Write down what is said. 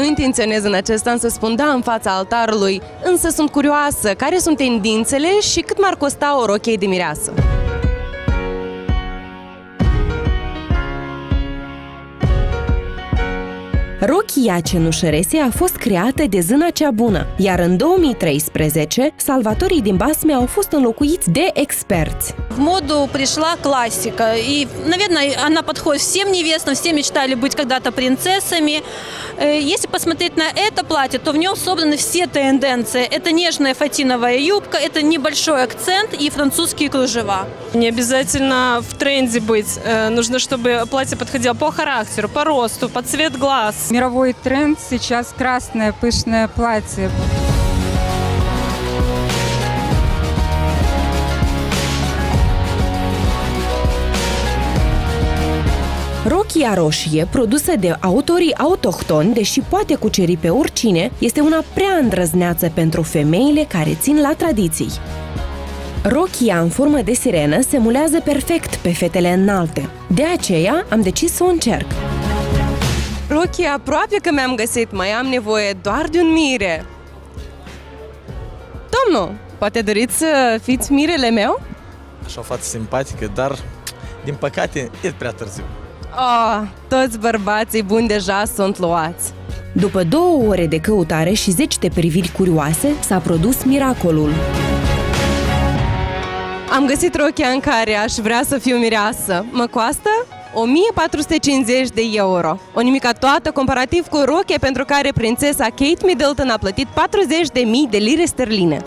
intenționez în acest an să spun da în fața altarului, însă sunt curioasă care sunt tendințele și cât m-ar costa o rochie de mireasă. Rochia cenușărese a fost creată de Zâna cea Bună, iar în 2013 salvatorii din basme au fost înlocuiți de experți. В моду пришла классика, и, наверное, она подходит всем невестам, все мечтали быть когда-то принцессами. Если посмотреть на это платье, то в нем собраны все тенденции. Это нежная фатиновая юбка, это небольшой акцент и французские кружева. Не обязательно в тренде быть. Нужно, чтобы платье подходило по характеру, по росту, по цвет глаз. Мировой тренд сейчас красное пышное платье. Rochia roșie, produsă de autorii autohtoni, deși poate cuceri pe oricine, este una prea îndrăzneață pentru femeile care țin la tradiții. Rochia în formă de sirenă se mulează perfect pe fetele înalte. De aceea am decis să o încerc. Rochia, aproape că mi-am găsit, mai am nevoie doar de un mire. Domnul, poate doriți să fiți mirele meu? Așa o fată simpatică, dar din păcate e prea târziu. Toți bărbații buni deja sunt luați. După 2 ore de căutare și 10 de priviri curioase, s-a produs miracolul. Am găsit rochia în care aș vrea să fiu mireasă. Mă costă 1450 de euro. O nimica toată comparativ cu rochia pentru care prințesa Kate Middleton a plătit 40.000 de lire sterline.